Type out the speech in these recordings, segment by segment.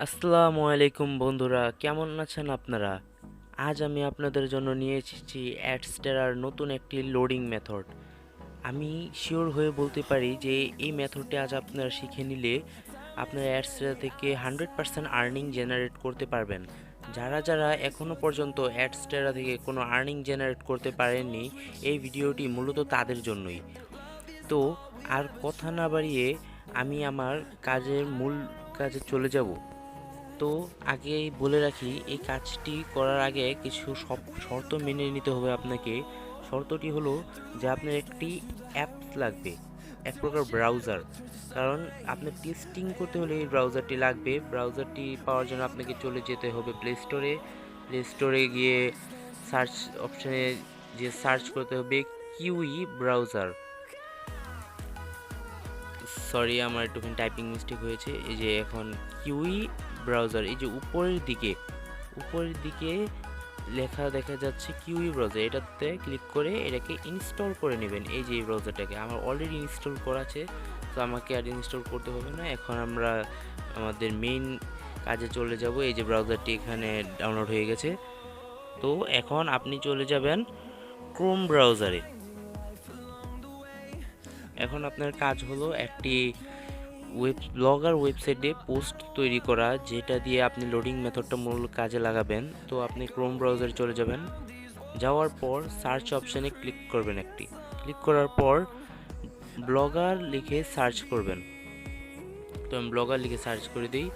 আসসালামু আলাইকুম বন্ধুরা, কেমন আছেন আপনারা? আজ আমি আপনাদের জন্য নিয়ে এসেছি অ্যাডস্টেরার নতুন একটি লোডিং মেথড। আমি শিওর হয়ে বলতে পারি যে এই মেথডটি আজ আপনারা শিখে নিলে আপনার অ্যাডস্টেরা থেকে 100% আর্নিং জেনারেট করতে পারবেন। যারা যারা এখনও পর্যন্ত অ্যাডস্টেরা থেকে কোনো আর্নিং জেনারেট করতে পারেননি, এই ভিডিওটি মূলত তাদের জন্যই। তো আর কথা না বাড়িয়ে আমি আমার মূল কাজে চলে যাব। তো আগেই বলে রাখি, এই কাজটি করার আগে কিছু সব শর্ত মেনে নিতে হবে আপনাকে। শর্তটি হলো যে আপনার একটি অ্যাপস লাগবে, এক প্রকার ব্রাউজার। কারণ আপনার টেস্টিং করতে হলে এই ব্রাউজারটি লাগবে। ব্রাউজারটি পাওয়ার জন্য আপনাকে চলে যেতে হবে প্লে স্টোরে গিয়ে সার্চ অপশানে যে সার্চ করতে হবে কিউই ব্রাউজার। সরি, আমার একটুখানি টাইপিং মিস্টেক হয়েছে। এই যে এখন কিউই ব্রাউজার, এই যে উপরের দিকে লেখা দেখা যাচ্ছে কিউই ব্রাউজার, এটাতে ক্লিক করে এটাকে ইনস্টল করে নেবেন। এই যে এই ব্রাউজারটাকে আমার অলরেডি ইনস্টল করা আছে, তো আমাকে আর ইনস্টল করতে হবে না। এখন আমরা আমাদের মেইন কাজে চলে যাব। এই যে ব্রাউজারটি এখানে ডাউনলোড হয়ে গেছে। তো এখন আপনি চলে যাবেন ক্রোম ব্রাউজারে। এখন আপনার কাজ হলো একটি ব্লগার ওয়েবসাইটে পোস্ট তৈরি করা, যেটা দিয়ে আপনি লোডিং মেথডটা মূল কাজে লাগাবেন। তো আপনি ক্রোম ব্রাউজারে চলে যাবেন। যাওয়ার পর সার্চ অপশানে ক্লিক করার পর ব্লগার লিখে সার্চ করবেন। তো আমি ব্লগার লিখে সার্চ করে দিই।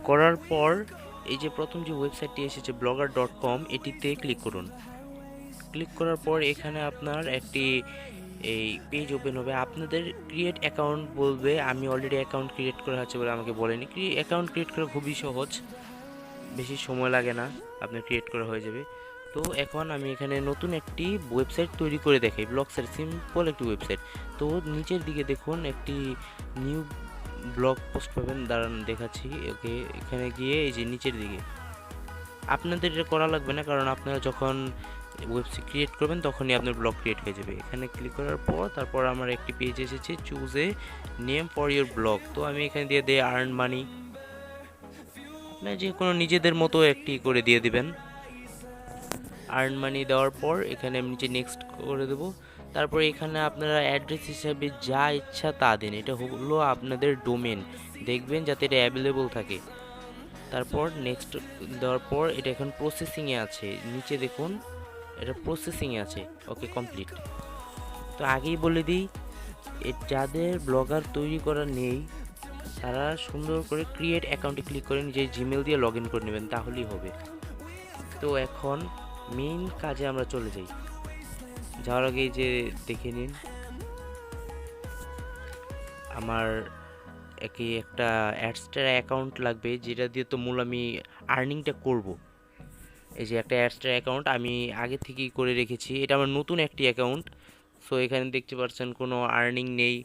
করার পর এই যে প্রথম যে ওয়েবসাইটটি এসেছে blogger.com, এটিতে ক্লিক করুন। ক্লিক করার পর এখানে আপনার একটি এই পেজ ওপেন হবে। আপনাদের ক্রিয়েট অ্যাকাউন্ট বলবে, আমি অলরেডি অ্যাকাউন্ট ক্রিয়েট করা আছে বলে আমাকে বলেনি। অ্যাকাউন্ট ক্রিয়েট করা খুবই সহজ, বেশি সময় লাগে না, আপনার ক্রিয়েট করা হয়ে যাবে। তো এখন আমি এখানে নতুন একটি ওয়েবসাইট তৈরি করে দেখাই, ব্লগসের সিম্পল একটি ওয়েবসাইট। তো নিচের দিকে দেখুন একটি নিউ ব্লগ পোস্ট পাবেন, দাঁড়ান দেখাচ্ছি। ওকে, এখানে গিয়ে এই যে নিচের দিকে আপনাদের এটা করা লাগবে না, কারণ আপনারা যখন ওয়েবসাইট ক্রিয়েট করবেন তখনই আপনার ব্লগ ক্রিয়েট হয়ে যাবে। এখানে ক্লিক করার পর তারপর আমার একটি পেজ এসেছে, choose a name for your blog. তো আমি এখানে দিয়ে দে আর্ন মানি। আপনার যে কোনো নিজেদের মতো একটি করে দিয়ে দিবেন। আর্ন মানি দেওয়ার পর এখানে আমি নিচে নেক্সট করে দেবো। তারপর এখানে আপনারা অ্যাড্রেস হিসাবে যা ইচ্ছা তা দিন। এটা হলো আপনাদের ডোমেন, দেখবেন যাতে এটা অ্যাভেলেবল থাকে। তারপর নেক্সট দেওয়ার পর এটা এখন প্রসেসিংয়ে আছে, নিচে দেখুন এটা প্রসেসিংয়ে আছে। ওকে, কমপ্লিট। তো আগেই বলে দিই, যাদের ব্লগার তৈরি করা নেই তারা সুন্দর করে ক্রিয়েট অ্যাকাউন্টে ক্লিক করে নিজের জিমেল দিয়ে লগ ইন করে নেবেন, তাহলেই হবে। তো এখন মেইন কাজে আমরা চলে যাই। যাওয়ার আগে যে দেখে নিন, আমার একটা অ্যাডস্টার অ্যাকাউন্ট লাগবে, যেটা দিয়ে তো মূল আমি আর্নিংটা করব। এই যে একটা অ্যাডস্টার অ্যাকাউন্ট আমি আগে থেকেই করে রেখেছি, এটা আমার নতুন একটি অ্যাকাউন্ট। সো এখানে দেখতে পাচ্ছেন কোনো আর্নিং নেই।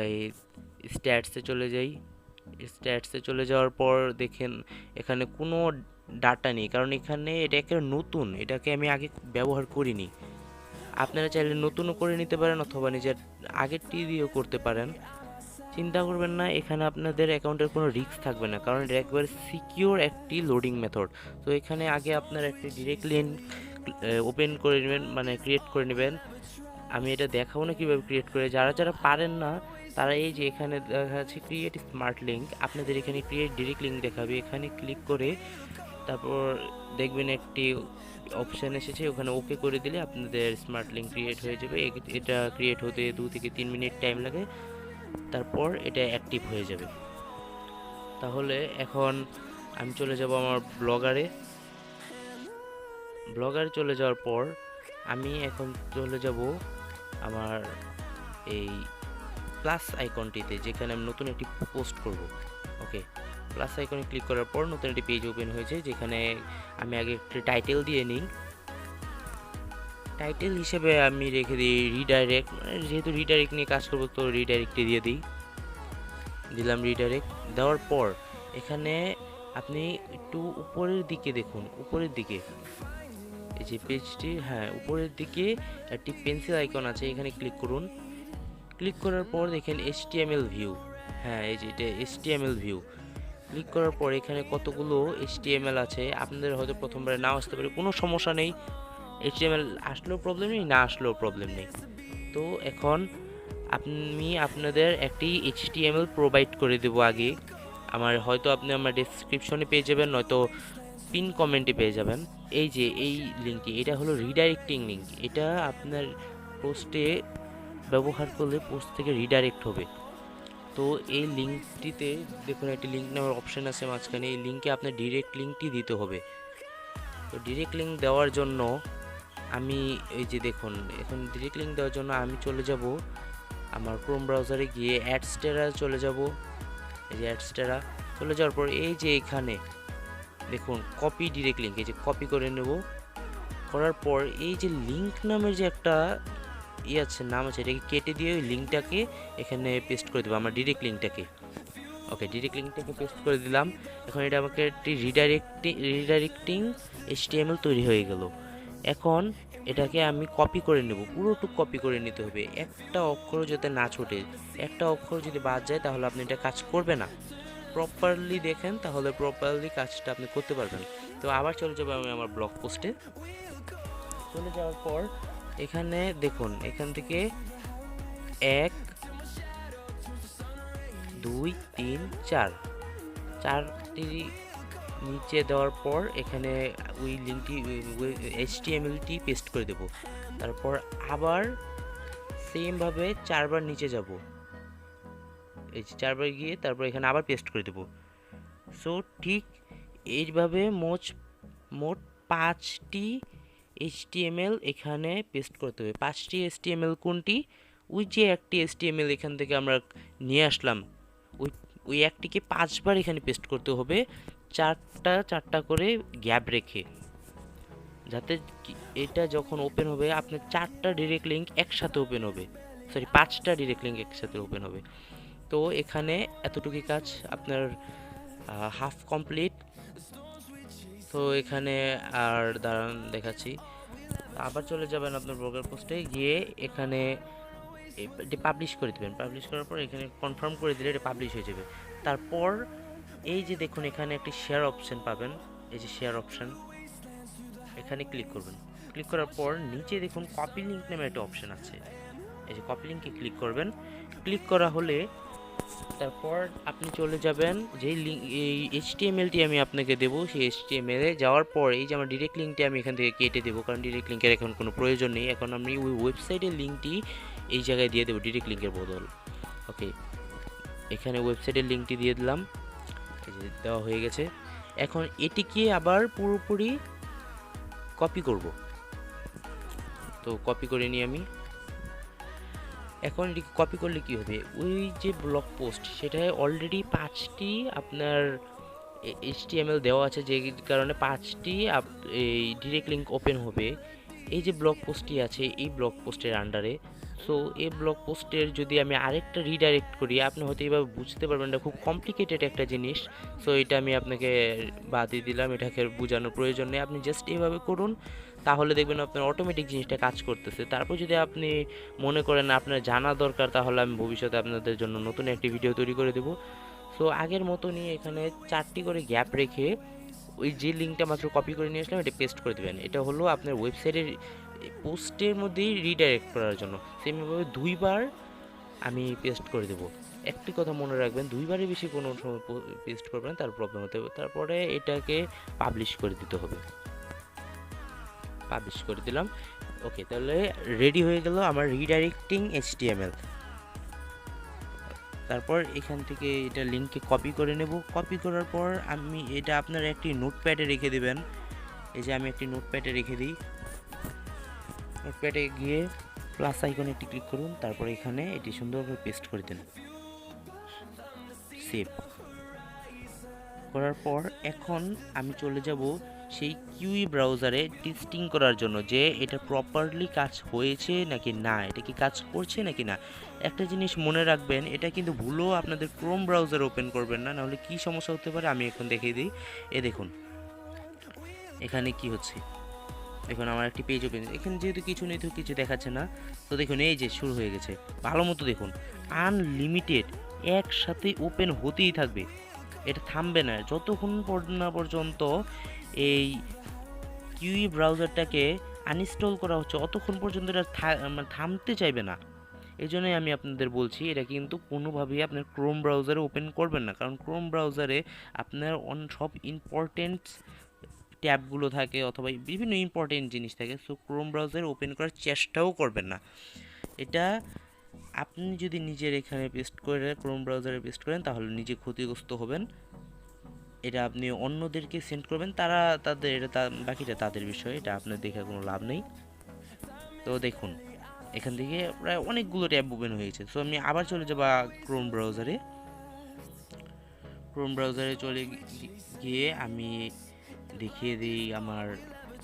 এই স্ট্যাটসে চলে যাই। স্ট্যাটসে চলে যাওয়ার পর দেখেন এখানে কোনো ডাটা নেই, কারণ এখানে এটা একটা নতুন, এটাকে আমি আগে ব্যবহার করিনি। আপনারা চাইলে নতুনও করে নিতে পারেন অথবা নিজের আগেরটি দিয়েও করতে পারেন। চিন্তা করবেন না, এখানে আপনাদের অ্যাকাউন্টের কোনো রিস্ক থাকবে না, কারণ এটা একবারে সিকিউর একটি লোডিং মেথড। তো এখানে আগে আপনার একটি ডিরেক্ট লিঙ্ক ওপেন করে নেবেন, মানে ক্রিয়েট করে নেবেন। আমি এটা দেখাবো না কীভাবে ক্রিয়েট করে। যারা যারা পারেন না তারা এই যে এখানে দেখা যাচ্ছে ক্রিয়েট স্মার্ট লিঙ্ক, আপনাদের এখানে ক্রিয়েট ডিরেক্ট লিঙ্ক দেখাবে। এখানে ক্লিক করে তারপর দেখবেন একটি অপশান এসেছে, ওখানে ওকে করে দিলে আপনাদের স্মার্ট লিঙ্ক ক্রিয়েট হয়ে যাবে। এটা ক্রিয়েট হতে 2 থেকে 3 মিনিট টাইম লাগে, তারপর এটা অ্যাক্টিভ হয়ে যাবে। তাহলে এখন আমি চলে যাব আমার ব্লগারে চলে যাওয়ার পর আমি এখন চলে যাব আমার এই প্লাস আইকনটিতে, যেখানে আমি নতুন একটি পোস্ট করব। ওকে, প্লাস আইকনে ক্লিক করার পর নতুন একটি পেজ ওপেন হয়েছে, যেখানে আমি আগে একটি টাইটেল দিয়ে নিই। টাইটেল হিসেবে আমি রেখে দিই রিডাইরেক্ট, মানে যেহেতু রিডাইরেক্ট নিয়ে কাজ করবো তো রিডাইরেক্টে দিয়ে দিলাম রিডাইরেক্ট। দেওয়ার পর এখানে আপনি একটু উপরের দিকে দেখুন, উপরের দিকে এই যে পেজটি, হ্যাঁ উপরের দিকে একটি পেন্সিল আইকন আছে, এখানে ক্লিক করুন। ক্লিক করার পর দেখেন HTML ভিউ, হ্যাঁ, এই যে এটা HTML ভিউ। ক্লিক করার পর এখানে কতগুলো HTML আছে, আপনাদের হয়তো প্রথমবারে নাও আসতে পারে, কোনো সমস্যা নেই। HTML আসলেও প্রবলেম নেই, না আসলেও প্রবলেম নেই। তো এখন আমি আপনাদের একটি HTML প্রোভাইড করে দেবো আগে। হয়তো আপনি আমার ডেসক্রিপশনে পেয়ে যাবেন, নয়তো পিন কমেন্টে পেয়ে যাবেন। এই যে এই লিঙ্কটি, এটা হলো রিডাইরেক্টিং লিঙ্ক। এটা আপনার পোস্টে ব্যবহার করলে পোস্ট থেকে রিডাইরেক্ট হবে। তো এই লিঙ্কটিতে দেখুন একটি লিঙ্ক নেওয়ার অপশন আছে মাঝখানে, এই লিঙ্কে আপনার ডিরেক্ট লিঙ্কটি দিতে হবে। তো ডিরেক্ট লিঙ্ক দেওয়ার জন্য আমি এই যে দেখুন, এখন ডিরেক্ট লিঙ্ক দেওয়ার জন্য আমি চলে যাব আমার ক্রোম ব্রাউজারে গিয়ে অ্যাডস্টেরা চলে যাব। এই যে অ্যাডস্টেরা চলে যাওয়ার পর এই যে এখানে দেখুন কপি ডিরেক্ট লিঙ্ক, এই যে কপি করে নেব। করার পর এই যে লিঙ্ক নামের যে একটা আছে, নাম আছে, এটাকে কেটে দিয়ে ওই লিঙ্কটাকে এখানে পেস্ট করে দেবো, আমার ডিরেক্ট লিঙ্কটাকে। ওকে, ডিরেক্ট লিঙ্কটাকে পেস্ট করে দিলাম। এখন এটা আমাকে একটি রিডাইরেক্টিং HTML তৈরি হয়ে গেল। এখন এটাকে আমি কপি করে নেব, পুরোটুকু কপি করে নিতে হবে, একটা অক্ষর যাতে না ছোটে। একটা অক্ষর যদি বাদ যায় তাহলে আপনি এটা কাজ করবে না। প্রপারলি দেখেন, তাহলে প্রপারলি কাজটা আপনি করতে পারবেন। তো আবার চলে যাবো আমি আমার ব্লগ পোস্টে। চলে যাওয়ার পর এখানে দেখুন, এখান থেকে 1 2 3 4 চারটি নিচে দেওয়ার পর এখানে ওই লিঙ্কটি HTMLটি পেস্ট করে দেব। তারপর আবার সেমভাবে 4বার নিচে যাব, এই যে 4বার গিয়ে তারপর এখানে আবার পেস্ট করে দেব। সো ঠিক এইভাবে মোট 5টি HTML এখানে পেস্ট করতে হবে। 5টি HTML কোনটি? ওই যে একটি HTML এখান থেকে আমরা নিয়ে আসলাম, ওই একটিকে 5বার এখানে পেস্ট করতে হবে, চারটা করে গ্যাপ রেখে, যাতে এটা যখন ওপেন হবে আপনার 4টা ডিরেক্ট লিঙ্ক একসাথে ওপেন হবে, 5টা ডিরেক্ট লিঙ্ক একসাথে ওপেন হবে। তো এখানে এতটুকুই কাজ আপনার হাফ কমপ্লিট। তো এখানে আর দাঁড়ান দেখাচ্ছি। আবার চলে যাবেন আপনার ব্লগার পোস্টে গিয়ে, এখানে এটি পাবলিশ করে দেবেন। পাবলিশ করার পর এখানে কনফার্ম করে দিলে এটা পাবলিশ হয়ে যাবে। তারপর এই যে দেখুন এখানে একটি শেয়ার অপশন পাবেন, এই যে শেয়ার অপশন, এখানে ক্লিক করবেন। ক্লিক করার পর নিচে দেখুন কপি লিঙ্ক নামে একটা অপশন আছে, এই যে কপি লিঙ্কে ক্লিক করবেন। ক্লিক করা হলে তারপর আপনি চলে যাবেন যেই লিঙ্ক, এই HTMLটি আমি আপনাকে দেবো, সেই HTML এ যাওয়ার পর এই যে আমার ডিরেক্ট লিঙ্কটি আমি এখান থেকে কেটে দেবো, কারণ ডিরেক্ট লিঙ্কের এখন কোনো প্রয়োজন নেই। এখন আমি ওই ওয়েবসাইটের লিঙ্কটি এই জায়গায় দিয়ে দেবো ডিরেক্ট লিঙ্কের বদল। ওকে, এখানে ওয়েবসাইটের লিঙ্কটি দিয়ে দিলাম, এই যে দেওয়া হয়ে গেছে। এখন এটিকে আবার পুরোপুরি কপি করব। তো কপি করে নিই আমি। এখন এটিকে কপি করলে কি হবে, ওই যে ব্লগ পোস্ট সেটায় অলরেডি 5টি আপনার HTML দেওয়া আছে, যে কারণে 5টি এই ডিরেক্ট লিঙ্ক ওপেন হবে এই যে ব্লগ পোস্টটি আছে এই ব্লগ পোস্টের আন্ডারে। সো এই ব্লগ পোস্টের যদি আমি আরেকটা রিডাইরেক্ট করি, আপনি হয়তো এইভাবে বুঝতে পারবেন না, খুব কমপ্লিকেটেড একটা জিনিস। সো এটা আমি আপনাকে বাদই দিলাম, এটাকে বোঝানোর প্রয়োজন নেই, আপনি জাস্ট এইভাবে করুন, তাহলে দেখবেন আপনার অটোমেটিক জিনিসটা কাজ করতেছে। তারপর যদি আপনি মনে করেন আপনার জানা দরকার, তাহলে আমি ভবিষ্যতে আপনাদের জন্য নতুন একটি ভিডিও তৈরি করে দেবো। সো আগের মতনই এখানে 4টি করে গ্যাপ রেখে ওই যে লিঙ্কটা মাত্র কপি করে নিয়ে আসলাম এটা পেস্ট করে দেবেন। এটা হলো আপনার ওয়েবসাইটের পোস্টের মধ্যেই রিডাইরেক্ট করার জন্য। সেমভাবে 2বার আমি পেস্ট করে দেবো। একটি কথা মনে রাখবেন, 2বারের বেশি কোনো সময় পেস্ট করবেন তার প্রবলেম হতে হবে। তারপরে এটাকে পাবলিশ করে দিতে হবে। পাবলিশ করে দিলাম। ওকে, তাহলে রেডি হয়ে গেল আমার রিডাইরেক্টিং HTML। তারপর এখান থেকে এটা লিঙ্কে কপি করে নেব। কপি করার পর আমি এটা আপনার একটি নোটপ্যাডে রেখে দেবেন। এই যে আমি একটি নোটপ্যাডে রেখে দিই। নোটপ্যাডে গিয়ে প্লাস আইকনে একটি ক্লিক করুন, তারপর এখানে এটি সুন্দরভাবে পেস্ট করে দিন। সেভ করার পর এখন আমি চলে যাব সেই কিউই ব্রাউজারে টেস্টিং করার জন্য যে এটা প্রপারলি কাজ হয়েছে নাকি না, এটা কি কাজ করছে নাকি না। একটা জিনিস মনে রাখবেন, এটা কিন্তু ভুলও আপনাদের ক্রোম ব্রাউজার ওপেন করবেন না, নাহলে কি সমস্যা হতে পারে আমি এখন দেখিয়ে দিই। দেখুন এখানে কি হচ্ছে, দেখুন আমার একটি পেজ ওপেন, এখানে যেহেতু কিছু নেই তো কিছু দেখাচ্ছে না। তো দেখুন এই যে শুরু হয়ে গেছে, ভালো মতো দেখুন আনলিমিটেড একসাথে ওপেন হতেই থাকবে, এটা থামবে না যতক্ষণ না পর্যন্ত এই কিউই ব্রাউজারটাকে আনইনস্টল করা হচ্ছে, অতক্ষণ পর্যন্ত এটা মানে থামতে চাইবে না। এই জন্যই আমি আপনাদের বলছি এটা কিন্তু কোনোভাবেই আপনার ক্রোম ব্রাউজারে ওপেন করবেন না, কারণ ক্রোম ব্রাউজারে আপনার সব ইম্পর্টেন্ট ট্যাবগুলো থাকে অথবা বিভিন্ন ইম্পর্টেন্ট জিনিস থাকে। সো ক্রোম ব্রাউজারে ওপেন করার চেষ্টাও করবেন না। এটা আপনি যদি নিজের এখানে পেস্ট করে ক্রোম ব্রাউজারে পেস্ট করেন তাহলে নিজে ক্ষতিগ্রস্ত হবেন। এটা আপনি অন্যদেরকে সেন্ড করবেন, তারা তাদের এটা বাকিটা তাদের বিষয়, এটা আপনার দেখে কোনো লাভ নেই। তো দেখুন এখান থেকে প্রায় অনেকগুলো ট্যাব ওপেন হয়েছে। সো আমি আবার চলে যাব ক্রোম ব্রাউজারে। ক্রোম ব্রাউজারে চলে গিয়ে আমি দেখিয়ে দিই আমার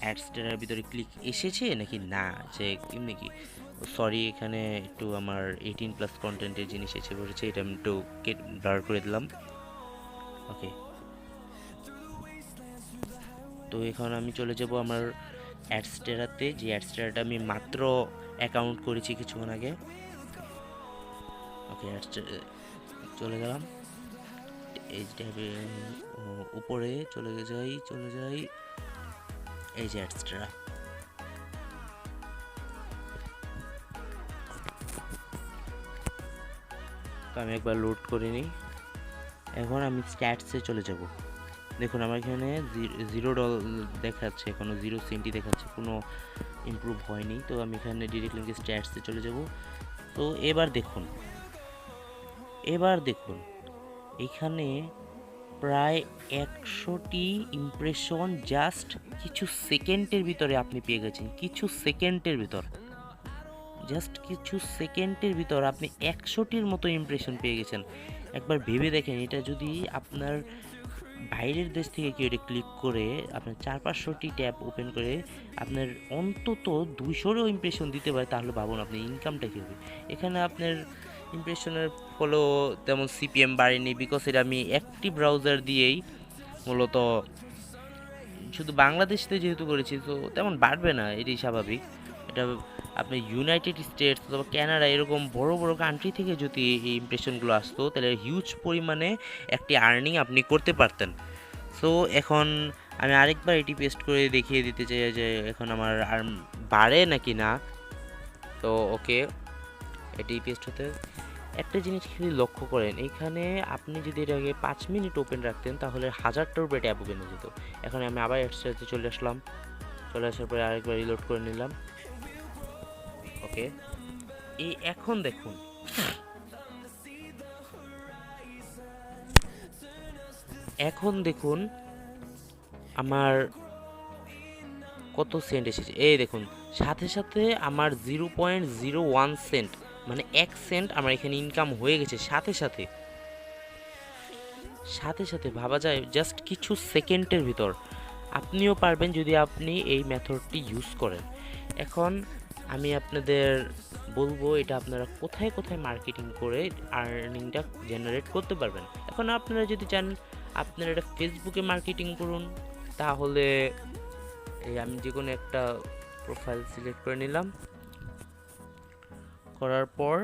অ্যাডসটার ভিতরে ক্লিক এসেছে নাকি না, যে এমনি কি। সরি, এখানে একটু আমার 18+ কন্টেন্টের জিনিস এসে পড়েছে, এটা আমি একটু ব্লার করে দিলাম। ওকে, তো এখন আমি চলে যাব আমার অ্যাডসটারাতে, যে অ্যাডসটারাটা আমি মাত্র অ্যাকাউন্ট করেছি কিছুক্ষণ আগে। ওকে, চলে গেলাম এই ট্যাবে, উপরে চলে যাই এই যে অ্যাডসটারা। তো আমি একবার লোড করে নিই। এখন আমি স্ট্যাটসে চলে যাব। দেখুন আমার এখানে $0 দেখাচ্ছে, এখনো 0 সেন্টই দেখাচ্ছে, কোনো ইমপ্রুভ হয়নি। তো আমি এখানে ডিরেক্ট লিঙ্কে স্ট্যাটসে চলে যাব। তো এবার দেখুন এখানে প্রায় 100টি ইমপ্রেশন জাস্ট কিছু সেকেন্ডের ভিতরে আপনি পেয়ে গেছেন। কিছু সেকেন্ডের ভিতর আপনি 100টির মতো ইমপ্রেশন পেয়ে গেছেন। একবার ভেবে দেখেন, এটা যদি আপনার বাইরের দেশ থেকে কেউ এটা ক্লিক করে আপনার 400-500টি ট্যাব ওপেন করে আপনার অন্তত 200রও ইমপ্রেশন দিতে পারে, তাহলে ভাবুন আপনার ইনকামটা কী হবে। এখানে আপনার ইমপ্রেশনের ফলো তেমন সিপিএম বাড়েনি, বিকজ এটা আমি একটি ব্রাউজার দিয়েই মূলত শুধু বাংলাদেশতে যেহেতু করেছি, তো তেমন বাড়বে না, এটাই স্বাভাবিক। এটা আপনি ইউনাইটেড স্টেটস অথবা কানাডা এরকম বড় বড় কান্ট্রি থেকে যদি এই ইমপ্রেশনগুলো আসতো তাহলে হিউজ পরিমাণে একটি আর্নিং আপনি করতে পারতেন। সো এখন আমি আরেকবার এটি পেস্ট করে দেখিয়ে দিতে চাই যে এখন আমার আর বাড়ে নাকি না। তো ওকে, এটি পেস্ট হতে একটা জিনিস খালি লক্ষ্য করেন, এখানে আপনি যদি এটাকে 5 মিনিট ওপেন রাখতেন তাহলে 1000টার উপরে ট্যাব ওপেন হয়ে যেত। এখন আমি আবার একসাথে চলে আসার পরে আরেকবার রিলোড করে নিলাম। ওকে, এখন দেখুন আমার কত সেন্ট এসেছে। এই দেখুন সাথে সাথে আমার 0.01 সেন্ট মানে 1 সেন্ট আমার এখানে ইনকাম হয়ে গেছে সাথে সাথে ভাবা যায় জাস্ট কিছু সেকেন্ডের ভিতর। আপনিও পারবেন যদি আপনি এই মেথডটি ইউজ করেন। এখন আমি আপনাদের বলবো এটা আপনারা কোথায় মার্কেটিং করে আর্নিংটা জেনারেট করতে পারবেন। এখন আপনারা যদি চান আপনারা এটা ফেসবুকে মার্কেটিং করুন, তাহলে এই আমি যে কোনো একটা প্রোফাইল সিলেক্ট করে নিলাম। করার পর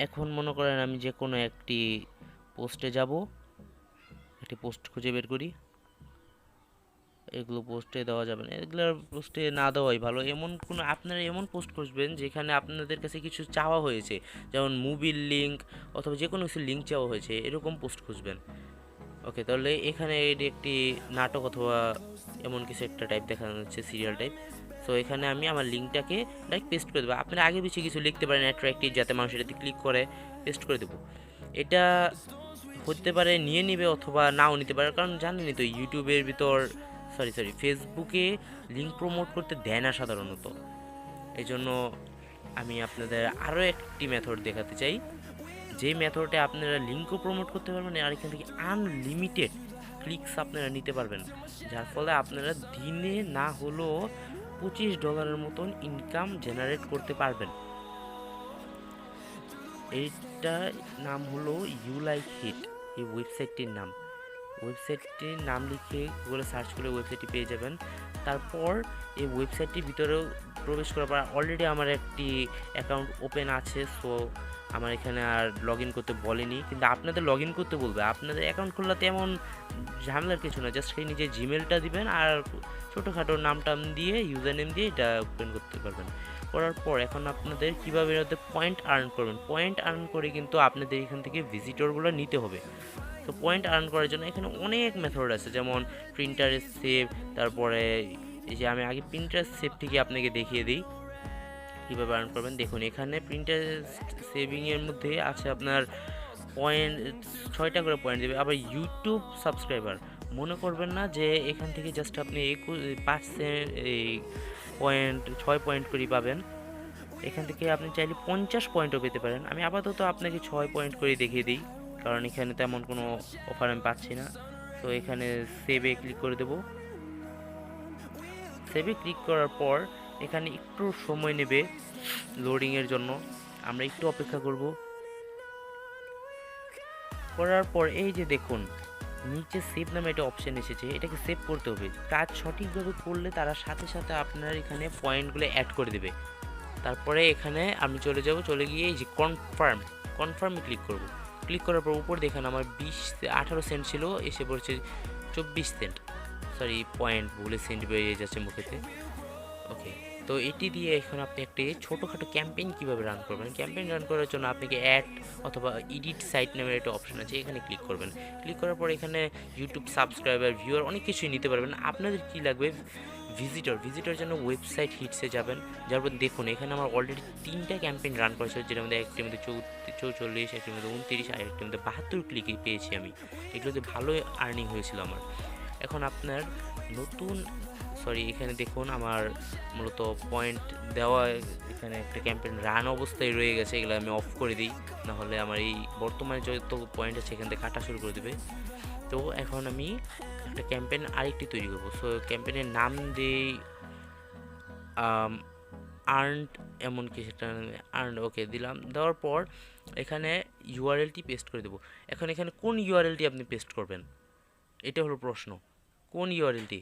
এখন মনে করেন আমি যে কোনো একটি পোস্টে যাব, একটি পোস্ট খুঁজে বের করি। এগুলো পোস্টে দেওয়া যাবে না, এগুলো পোস্টে না দেওয়াই ভালো। আপনারা এমন পোস্ট খুঁজবেন যেখানে আপনাদের কাছে কিছু চাওয়া হয়েছে, যেমন মুভির লিঙ্ক অথবা যে কোনো কিছু লিঙ্ক চাওয়া হয়েছে, এরকম পোস্ট খুঁজবেন। ওকে, তাহলে এখানে একটি নাটক অথবা এমন কিছু একটা টাইপ দেখানো হচ্ছে, সিরিয়াল টাইপ। সো এখানে আমি আমার লিঙ্কটাকে ডাইরেক্ট পেস্ট করে দেবো। আপনারা আগে বেশি কিছু লিখতে পারেন অ্যাট্রাক্টিভ, যাতে মানুষ এটাতে ক্লিক করে, পেস্ট করে দেবো। এটা হতে পারে নিয়ে নিবে অথবা নাও নিতে পারে, কারণ জানেনই তো ইউটিউবের ভিতর ফেসবুকে লিঙ্ক প্রমোট করতে দেয় না সাধারণত। এই জন্য আমি আপনাদের আরও একটি মেথড দেখাতে চাই, যে মেথডে আপনারা লিঙ্কও প্রমোট করতে পারবেন আর এখান থেকে আনলিমিটেড ক্লিকস আপনারা নিতে পারবেন, যার ফলে আপনারা দিনে না হলেও $25 মতন ইনকাম জেনারেট করতে পারবেন। এইটা নাম হলো ইউ লাইক হিট, এই ওয়েবসাইটটির নাম লিখে গুগলে সার্চ করে ওয়েবসাইটটি পেয়ে যাবেন। তারপর এই ওয়েবসাইটটির ভিতরেও প্রবেশ করার পর অলরেডি আমার একটি অ্যাকাউন্ট ওপেন আছে। সো আমার এখানে আর লগ ইন করতে বলেনি, কিন্তু আপনাদের লগ ইন করতে বলবে। আপনাদের অ্যাকাউন্ট খোলাতে এমন ঝামেলার কিছু না, জাস্ট সেই নিজের জিমেলটা দিবেন আর ছোটোখাটো নাম টাম দিয়ে ইউজার নেম দিয়ে এটা ওপেন করতে পারবেন। করার পর এখন আপনাদের কীভাবে এটাতে পয়েন্ট আর্ন করবেন, পয়েন্ট আর্ন করে কিন্তু আপনাদের এখান থেকে ভিজিটরগুলো নিতে হবে। তো পয়েন্ট আর্ন করার জন্য এখানে অনেক মেথড আছে, যেমন প্রিন্টারেস্ট সেভ, তারপরে এই যে আমি আগে প্রিন্টারেস্ট সেভ থেকে আপনাকে দেখিয়ে দিই কীভাবে আর্ন করবেন। দেখুন এখানে প্রিন্টারেস্ট সেভিংয়ের মধ্যে আছে আপনার পয়েন্ট 6টা করে পয়েন্ট দেবে। আবার ইউটিউব সাবস্ক্রাইবার, মনে করবেন না যে এখান থেকে জাস্ট আপনি 5 এই পয়েন্ট 6 পয়েন্ট করে পাবেন। এখান থেকে আপনি চাইলে 50 পয়েন্টও পেতে পারেন। আমি আপাতত আপনাকে 6 পয়েন্ট করে দেখিয়ে দিই, কারণ এখানে তেমন কোনো অফার আমি পাচ্ছি না। তো এখানে সেভে ক্লিক করে দেব। সেভে ক্লিক করার পর এখানে একটু সময় নেবে লোডিংয়ের জন্য, আমরা একটু অপেক্ষা করব। করার পর এই যে দেখুন নিচে সেভ নামে একটা অপশান এসেছে, এটাকে সেভ করতে হবে। কাজ সঠিকভাবে করলে তারা সাথে সাথে আপনার এখানে পয়েন্টগুলো অ্যাড করে দেবে। তারপরে এখানে আমি চলে গিয়ে এই যে কনফার্মে ক্লিক করব। ক্লিক করার পর উপর দেখেন আমার 18 সেন্ট ছিল, এসে পড়ছে 24 সেন্ট। সরি, পয়েন্ট ভুলে সেন্ট বেরিয়ে যাচ্ছে মুখেতে। ওকে, তো এটি দিয়ে এখন আপনি একটি ছোটোখাটো ক্যাম্পেইন কীভাবে রান করবেন। ক্যাম্পেইন রান করার জন্য আপনাকে অ্যাড অথবা এডিট সাইট নামের একটা অপশন আছে, এখানে ক্লিক করবেন। ক্লিক করার পর এখানে ইউটিউব সাবস্ক্রাইবার, ভিউয়ার অনেক কিছুই নিতে পারবেন। আপনাদের কি লাগবে, ভিজিটর জন্য ওয়েবসাইট হিটসে যাবেন। যার দেখুন এখানে আমার অলরেডি 3টা ক্যাম্পেইন রান করেছে, যেটার মধ্যে একটির মধ্যে 44, একটির মধ্যে 29 আর একটির মধ্যে 72 ক্লিক পেয়েছি আমি। এগুলোতে ভালো আর্নিং হয়েছিল আমার। এখন আপনার এখানে দেখুন আমার মূলত পয়েন্ট দেওয়া, এখানে একটা ক্যাম্পেইন রান অবস্থায় রয়ে গেছে, এগুলো আমি অফ করে দিই, নাহলে আমার এই বর্তমানে যত পয়েন্ট আছে এখান থেকে কাটা শুরু করে দেবে। তো এখন আমি একটা ক্যাম্পেইন আরেকটি তৈরি করবো। সো ক্যাম্পেইনের নাম দিই আর্নড, এমন কিছু একটা আর্নড। ওকে দিলাম, দেওয়ার পর এখানে ইউআরএলটি পেস্ট করে দেবো। এখন এখানে কোন ইউআরএলটি আপনি পেস্ট করবেন, এটা হলো প্রশ্ন, কোন ইউআরএলটি।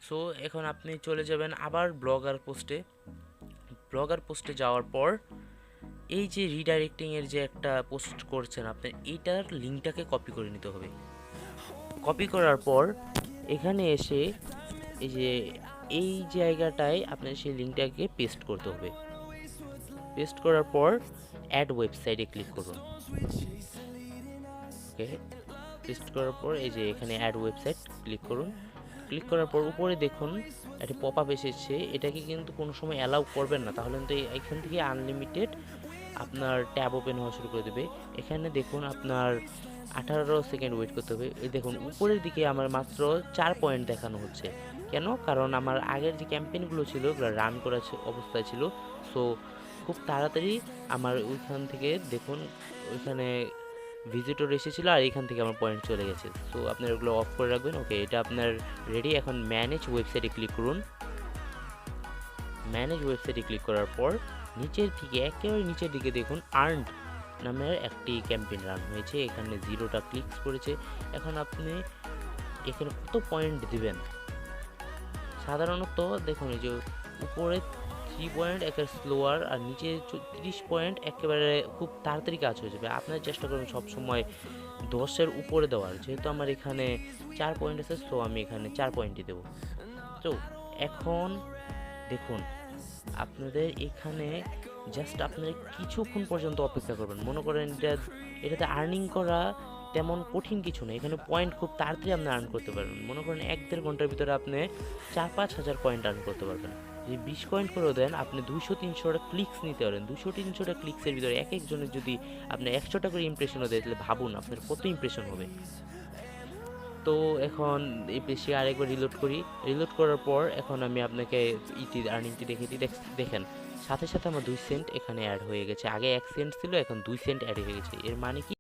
সো এখন আপনি চলে যাবেন আবার ব্লগার পোস্টে যাওয়ার পর এই যে রিডাইরেক্টিংয়ের যে একটা পোস্ট করছেন আপনি, এইটার লিঙ্কটাকে কপি করে নিতে হবে। কপি করার পর এখানে এসে এই যে এই জায়গাটায় আপনার সেই লিঙ্কটাকে পেস্ট করতে হবে। পেস্ট করার পর অ্যাড ওয়েবসাইটে ক্লিক করুন। ওকে, পেস্ট করার পর এই যে এখানে অ্যাড ওয়েবসাইট ক্লিক করুন। ক্লিক করার পর উপরে দেখুন একটা পপ আপ এসেছে, এটাকে কিন্তু কোনো সময় অ্যালাউ করবেন না, তাহলে কিন্তু এখান থেকে আনলিমিটেড আপনার ট্যাব ওপেন হওয়া শুরু করে দেবে। এখানে দেখুন আপনার 18 সেকেন্ড ওয়েট করতে হবে। এই দেখুন উপরের দিকে আমার মাত্র 4 পয়েন্ট দেখানো হচ্ছে। কেন? কারণ আমার আগের যে ক্যাম্পেইনগুলো ছিল ওগুলো রান করা অবস্থায় ছিল। সো খুব তাড়াতাড়ি আমার ওইখান থেকে দেখুন ওইখানে ভিজিটর এসেছিলো আর এখান থেকে আমার পয়েন্ট চলে গেছে। সো আপনার ওগুলো অফ করে রাখবেন। ওকে, এটা আপনার রেডি। এখন ম্যানেজ ওয়েবসাইটে ক্লিক করুন। ম্যানেজ ওয়েবসাইটে ক্লিক করার পর একেবারে নিচের দিকে দেখুন আর্নড নামের একটি ক্যাম্পেইন রান হয়েছে, এখানে 0টা ক্লিকস করেছে। এখন আপনি এখানে কত পয়েন্ট দিবেন, সাধারণত দেখুন এই যে উপরে 3 পয়েন্ট একেবারে স্লোয়ার আর নিচে 30 পয়েন্ট একেবারে খুব তাড়াতাড়ি কাজ হয়ে যাবে। আপনার চেষ্টা করবেন সবসময় 10-এর উপরে দেওয়ার। যেহেতু আমার এখানে 4 পয়েন্ট আছে, সো আমি এখানে 4 পয়েন্টই দেবো। তো এখন দেখুন আপনাদের এখানে জাস্ট আপনারা কিছুক্ষণ পর্যন্ত অপেক্ষা করবেন। মনে করেন এটাতে আর্নিং করা তেমন কঠিন কিছু নেই, এখানে পয়েন্ট খুব তাড়াতাড়ি আপনি আর্ন করতে পারবেন। মনে করেন 1-1.5 ঘন্টার ভিতরে আপনি 4-5 হাজার পয়েন্ট আর্ন করতে পারবেন। যদি 20 পয়েন্ট করেও দেন আপনি 200-300টা ক্লিকস নিতে পারেন। 200-300টা ক্লিক্সের ভিতরে এক একজনের যদি আপনি 100টা করে ইমপ্রেশনও দেয়, তাহলে ভাবুন আপনার কত ইমপ্রেশন হবে। তো এখন এই পেজটি আরেকবার রিলোড করার পর এখন আমি আপনাকে আর্নিংটি দেখিয়ে দিই। দেখেন সাথে সাথে আমার 2 সেন্ট এখানে অ্যাড হয়ে গেছে। আগে 1 সেন্ট ছিল, এখন 2 সেন্ট অ্যাড হয়ে গেছে। এর মানে কি